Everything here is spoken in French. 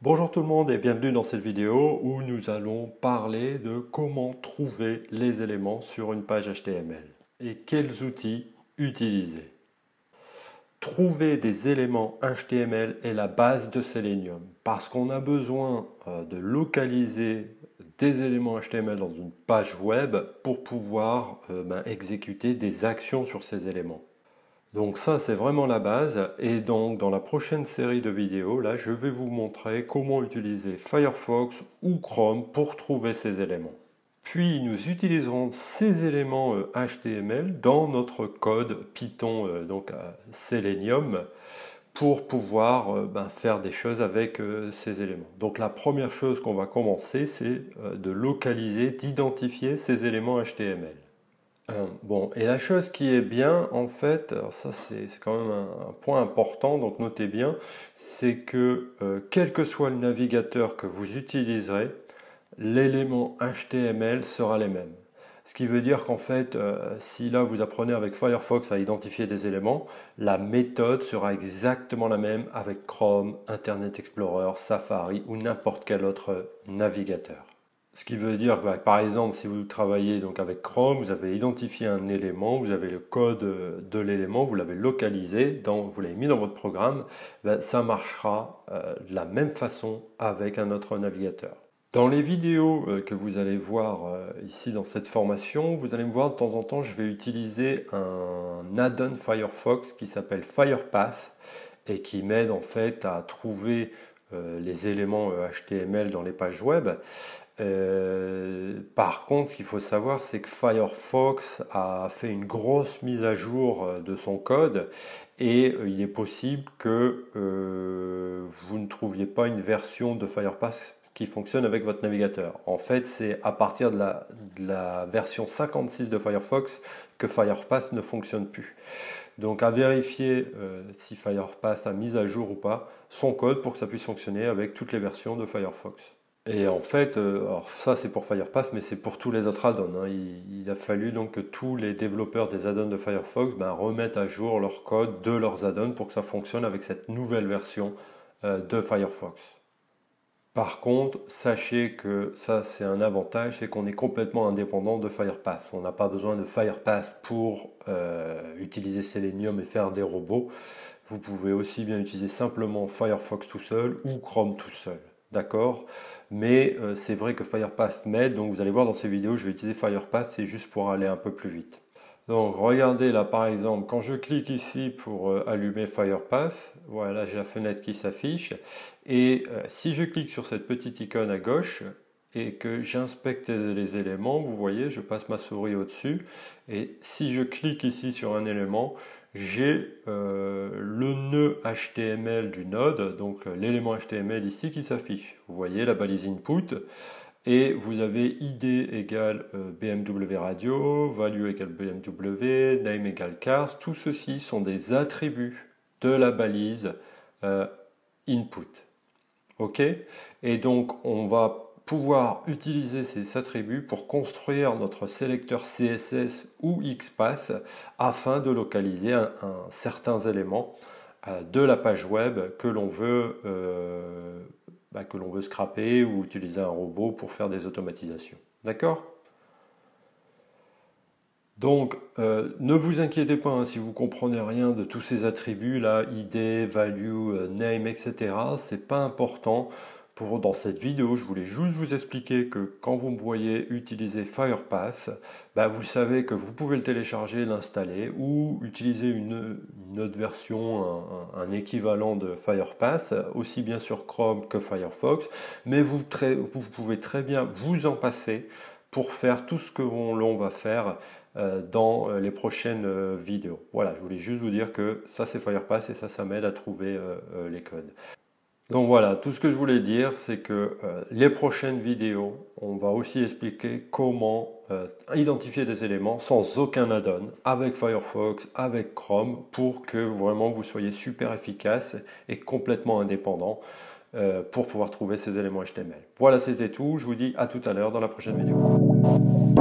Bonjour tout le monde et bienvenue dans cette vidéo où nous allons parler de comment trouver les éléments sur une page HTML et quels outils utiliser. Trouver des éléments HTML est la base de Selenium parce qu'on a besoin de localiser des éléments HTML dans une page web pour pouvoir exécuter des actions sur ces éléments. Donc ça, c'est vraiment la base. Et donc, dans la prochaine série de vidéos, là, je vais vous montrer comment utiliser Firefox ou Chrome pour trouver ces éléments. Puis, nous utiliserons ces éléments HTML dans notre code Python, Selenium, pour pouvoir faire des choses avec ces éléments. Donc, la première chose qu'on va commencer, c'est de localiser, d'identifier ces éléments HTML. Bon, et la chose qui est bien, en fait, alors ça c'est quand même un point important, donc notez bien, c'est que quel que soit le navigateur que vous utiliserez, l'élément HTML sera le même. Ce qui veut dire qu'en fait, si là vous apprenez avec Firefox à identifier des éléments, la méthode sera exactement la même avec Chrome, Internet Explorer, Safari ou n'importe quel autre navigateur. Ce qui veut dire que, par exemple, si vous travaillez donc avec Chrome, vous avez identifié un élément, vous avez le code de l'élément, vous l'avez localisé, vous l'avez mis dans votre programme, ça marchera de la même façon avec un autre navigateur. Dans les vidéos que vous allez voir ici dans cette formation, vous allez me voir de temps en temps, je vais utiliser un add-on Firefox qui s'appelle FirePath et qui m'aide en fait à trouver les éléments HTML dans les pages web. Par contre, ce qu'il faut savoir, c'est que Firefox a fait une grosse mise à jour de son code et il est possible que vous ne trouviez pas une version de Firefox qui fonctionne avec votre navigateur. En fait, c'est à partir de la version 56 de Firefox que Firefox ne fonctionne plus. Donc à vérifier si Firefox a mis à jour ou pas son code pour que ça puisse fonctionner avec toutes les versions de Firefox. Et en fait, alors ça c'est pour Firefox, mais c'est pour tous les autres add-ons. Hein. Il a fallu donc que tous les développeurs des add-ons de Firefox remettent à jour leur code de leurs add-ons pour que ça fonctionne avec cette nouvelle version de Firefox. Par contre, sachez que ça c'est un avantage, c'est qu'on est complètement indépendant de Firefox. On n'a pas besoin de Firefox pour utiliser Selenium et faire des robots. Vous pouvez aussi bien utiliser simplement Firefox tout seul ou Chrome tout seul. D'accord? Mais c'est vrai que Firefox m'aide, donc vous allez voir dans ces vidéos, je vais utiliser Firefox, c'est juste pour aller un peu plus vite. Donc regardez là par exemple, quand je clique ici pour allumer Firefox, voilà j'ai la fenêtre qui s'affiche, et si je clique sur cette petite icône à gauche, et que j'inspecte les éléments, vous voyez, je passe ma souris au-dessus, et si je clique ici sur un élément, j'ai le nœud HTML du node, donc l'élément HTML ici qui s'affiche. Vous voyez la balise input, et vous avez id égale BMW Radio, value égale BMW, name égale cars, tout ceci sont des attributs de la balise input. Ok? Et donc on va pouvoir utiliser ces attributs pour construire notre sélecteur CSS ou XPath afin de localiser certains éléments de la page web que l'on veut scraper ou utiliser un robot pour faire des automatisations. D'accord? Donc, ne vous inquiétez pas hein, si vous comprenez rien de tous ces attributs là, id, value, name, etc. C'est pas important. Dans cette vidéo, je voulais juste vous expliquer que quand vous me voyez utiliser FirePath, vous savez que vous pouvez le télécharger, l'installer ou utiliser une autre version, un équivalent de FirePath, aussi bien sur Chrome que Firefox, mais vous pouvez très bien vous en passer pour faire tout ce que l'on va faire dans les prochaines vidéos. Voilà, je voulais juste vous dire que ça c'est Firepath et ça m'aide à trouver les codes. Donc voilà, tout ce que je voulais dire, c'est que les prochaines vidéos, on va aussi expliquer comment identifier des éléments sans aucun add-on, avec Firefox, avec Chrome, pour que vraiment vous soyez super efficace et complètement indépendant pour pouvoir trouver ces éléments HTML. Voilà, c'était tout. Je vous dis à tout à l'heure dans la prochaine vidéo.